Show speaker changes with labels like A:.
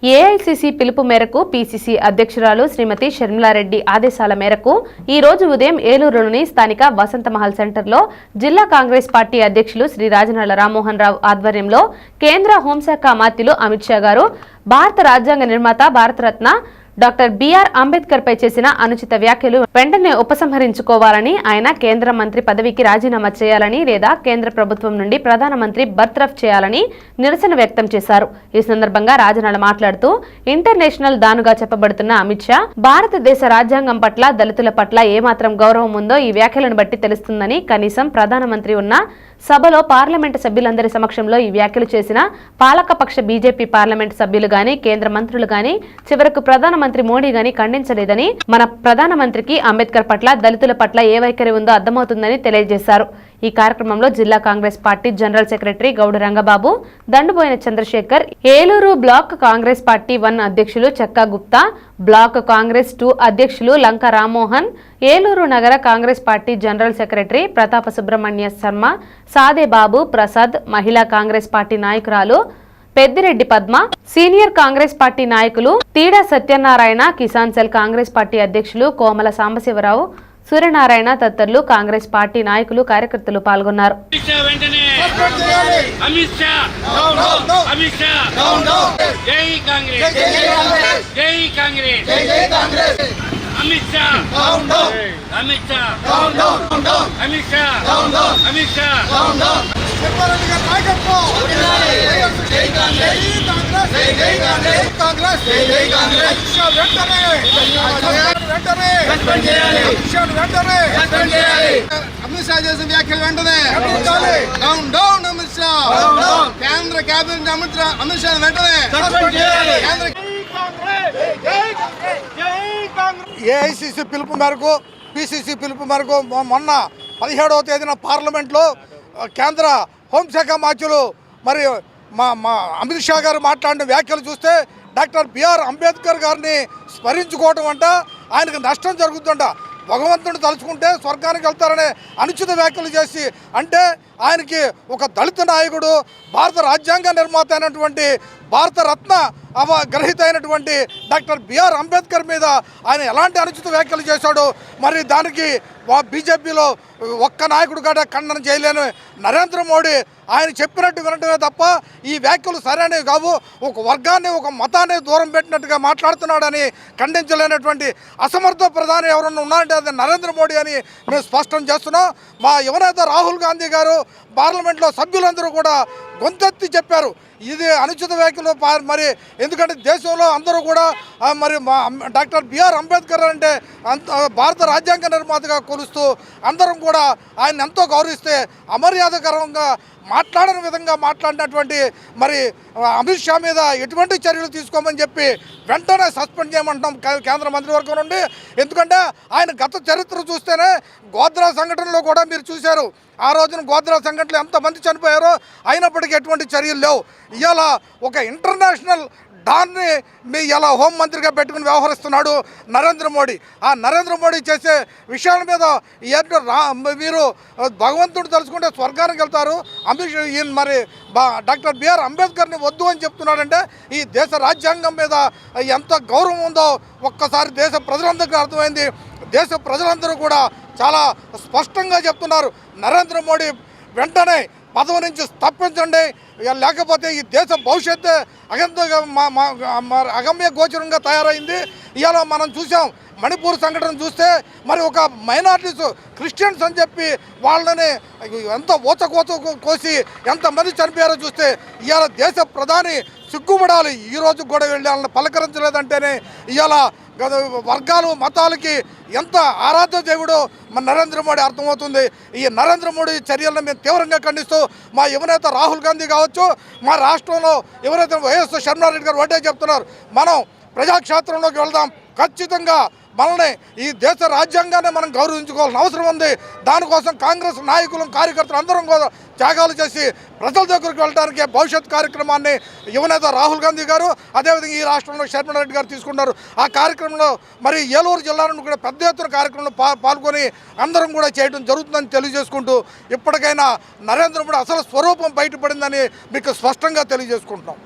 A: AICC పిలుపు మేరకు PCC అధ్యక్షురాలు శ్రీమతి షర్మిలారెడ్డి ఆదేశాల మేరకు ఈ రోజు ఉదయం ఏలూరులోని స్థానిక వసంతమహల్ సెంటర్లో జిల్లా కాంగ్రెస్ పార్టీ అధ్యక్షులు శ్రీ రాజనాళ్ల రామ్మోహన్ రావు ఆధ్వర్యంలో కేంద్ర హోంశాఖ మంత్రులు అమిత్ షా గారు భారత రాజ్యాంగ నిర్మాత భారతరత్న డాక్టర్ బిఆర్ అంబేద్కర్ పై చేసిన అనుచిత వ్యాఖ్యలు వెంటనే ఉపసంహరించుకోవాలని, ఆయన కేంద్ర మంత్రి పదవికి రాజీనామా చేయాలని లేదా కేంద్ర ప్రభుత్వం నుండి ప్రధానమంత్రి బర్తరఫ్ చేయాలని నిరసన వ్యక్తం చేశారు. ఈ సందర్భంగా రాజనాళ్ల మాట్లాడుతూ, ఇంటర్నేషనల్ దానుగా చెప్పబడుతున్న అమిత్ షా భారతదేశ రాజ్యాంగం పట్ల, దళితుల పట్ల ఏమాత్రం గౌరవం ఉందో ఈ వ్యాఖ్యలను బట్టి తెలుస్తుందని, కనీసం ప్రధానమంత్రి ఉన్న సభలో పార్లమెంటు సభ్యులందరి సమక్షంలో ఈ వ్యాఖ్యలు చేసిన పాలకపక్ష బీజేపీ పార్లమెంటు సభ్యులు గాని, కేంద్ర మంత్రులు గాని, చివరకు ప్రధానమంత్రి మోడీ గాని ఖండించలేదని, మన ప్రధానమంత్రికి అంబేద్కర్ పట్ల, దళితుల పట్ల ఏ వైఖరి ఉందో అర్థమవుతుందని తెలియజేశారు. ఈ కార్యక్రమంలో జిల్లా కాంగ్రెస్ పార్టీ జనరల్ సెక్రటరీ గౌడు రంగబాబు, దండుబోయిన చంద్రశేఖర్, ఏలూరు బ్లాక్ కాంగ్రెస్ పార్టీ 1 అధ్యక్షులు చెక్కా గుప్తా, బ్లాక్ కాంగ్రెస్ 2 అధ్యక్షులు లంక రామ్మోహన్, ఏలూరు నగర కాంగ్రెస్ పార్టీ జనరల్ సెక్రటరీ ప్రతాప సుబ్రహ్మణ్య శర్మ, సాదే బాబు ప్రసాద్, మహిళా కాంగ్రెస్ పార్టీ నాయకురాలు పెద్దిరెడ్డి పద్మ, సీనియర్ కాంగ్రెస్ పార్టీ నాయకులు తీడా సత్యనారాయణ, కిసాన్ సెల్ కాంగ్రెస్ పార్టీ అధ్యక్షులు కోమల సాంబశివరావు, సూర్యనారాయణ తదితరులు కాంగ్రెస్ పార్టీ నాయకులు, కార్యకర్తలు పాల్గొన్నారు.
B: అమిత్ షా చేసిన వ్యాఖ్యలు వెంటనే డౌన్ డౌన్ అమిత్ షా, కేంద్ర కేబినెట్ అమిత్ షా వెంటనే ఏఐసీసీ పిలుపు మేరకు, పిసిసి పిలుపు మేరకు మొన్న 17వ తేదీన పార్లమెంట్లో కేంద్ర హోంశాఖ మంత్రులు మరి మా అమిత్ షా గారు మాట్లాడిన వ్యాఖ్యలు చూస్తే డాక్టర్ బిఆర్ అంబేద్కర్ గారిని స్మరించుకోవటం అంట ఆయనకు నష్టం జరుగుతుంట, భగవంతుడు తలుచుకుంటే స్వర్గానికి వెళ్తారనే అనుచిత వ్యాఖ్యలు చేసి, అంటే ఆయనకి ఒక దళిత నాయకుడు, భారత రాజ్యాంగ నిర్మాత అయినటువంటి భారతరత్న గ్రహీత అయినటువంటి డాక్టర్ బిఆర్ అంబేద్కర్ మీద ఆయన ఎలాంటి అనుచిత వ్యాఖ్యలు చేశాడు. మరి దానికి బీజేపీలో ఒక్క నాయకుడు కూడా ఖండన చేయలేని నరేంద్ర మోడీ ఆయన చెప్పినట్టు వినటమే తప్ప ఈ వ్యాఖ్యలు సరైనవి కావు, ఒక వర్గాన్ని, ఒక మతాన్ని దూరం పెట్టినట్టుగా మాట్లాడుతున్నాడని ఖండించలేనటువంటి అసమర్థ ప్రధాని ఎవరన్నా ఉన్నారంటే అది నరేంద్ర మోడీ అని మేము స్పష్టం చేస్తున్నాం. మా యువనేత రాహుల్ గాంధీ గారు పార్లమెంట్లో సభ్యులందరూ కూడా గొంతెత్తి చెప్పారు ఇది అనుచిత వ్యాఖ్యలు. మరి ఎందుకంటే దేశంలో అందరూ కూడా మరి డాక్టర్ బిఆర్ అంబేద్కర్ అంటే భారత రాజ్యాంగ నిర్మాతగా కొలుస్తూ అందరం కూడా ఆయన ఎంతో గౌరవిస్తే అమర్యాదకరంగా మాట్లాడని విధంగా మాట్లాడినటువంటి మరి అమిత్ షా మీద ఎటువంటి చర్యలు తీసుకోమని చెప్పి వెంటనే సస్పెండ్ చేయమంటాం కేంద్ర మంత్రివర్గం నుండి. ఎందుకంటే ఆయన గత చరిత్ర చూస్తేనే గోద్రా సంఘటనలో కూడా మీరు చూశారు, ఆ రోజున గోద్రా సంఘటనలో ఎంతమంది చనిపోయారో అయినప్పటికీ ఎటువంటి చర్యలు లేవు. ఇవాళ ఒక ఇంటర్నేషనల్ దాన్ని మీ ఇలా హోంమంత్రిగా పెట్టుకుని వ్యవహరిస్తున్నాడు నరేంద్ర మోడీ. ఆ నరేంద్ర మోడీ చేసే విషయాల మీద మీరు భగవంతుడు తలుచుకుంటే స్వర్గానికి వెళ్తారు. అమిత్ షా మరి డాక్టర్ బిఆర్ అంబేద్కర్ని వద్దు అని చెప్తున్నాడంటే ఈ దేశ రాజ్యాంగం మీద ఎంత గౌరవం ఉందో ఒక్కసారి దేశ ప్రజలందరికీ అర్థమైంది. దేశ ప్రజలందరూ కూడా చాలా స్పష్టంగా చెప్తున్నారు, నరేంద్ర మోడీ వెంటనే పదవి నుంచి తప్పించండి, లేకపోతే ఈ దేశ భవిష్యత్తు అగమ్య గోచరంగా తయారైంది. ఇవాళ మనం చూసాం మణిపూర్ సంఘటన చూస్తే మరి ఒక మైనారిటీస్ క్రిస్టియన్స్ అని చెప్పి వాళ్ళని ఎంత కోసి ఎంతమంది చనిపోయారో చూస్తే ఇవాళ దేశ ప్రధాని సిగ్గుపడాలి. ఈరోజు కూడా వెళ్ళి వాళ్ళని పలకరించలేదంటేనే ఇవాళ వర్గాలు, మతాలకి ఎంత ఆరాధ్య దేవుడో మన నరేంద్ర మోడీ అర్థమవుతుంది. ఈ నరేంద్ర మోడీ చర్యలను మేము తీవ్రంగా ఖండిస్తూ మా యువనేత రాహుల్ గాంధీ కావచ్చు, మా రాష్ట్రంలో ఎవరైతే వైఎస్ షర్మిలారెడ్డి గారు ఒకటే చెప్తున్నారు, మనం ప్రజాక్షేత్రంలోకి వెళ్దాం, ఖచ్చితంగా మనల్ని ఈ దేశ రాజ్యాంగాన్ని మనం గౌరవించుకోవాల్సిన అవసరం ఉంది. దానికోసం కాంగ్రెస్ నాయకులు, కార్యకర్తలు అందరం కూడా త్యాగాలు చేసి ప్రజల దగ్గరికి వెళ్ళడానికి భవిష్యత్ కార్యక్రమాన్ని యువనేత రాహుల్ గాంధీ గారు, అదేవిధంగా ఈ రాష్ట్రంలో షర్మిలారెడ్డి గారు తీసుకున్నారు. ఆ కార్యక్రమంలో మరి ఏలూరు జిల్లా నుండి కూడా పెద్ద ఎత్తున కార్యక్రమంలో పాల్గొని అందరం కూడా చేయడం జరుగుతుందని తెలియజేసుకుంటూ, ఇప్పటికైనా నరేంద్ర మోడీ అసలు స్వరూపం బయటపడిందని మీకు స్పష్టంగా తెలియజేసుకుంటున్నాం.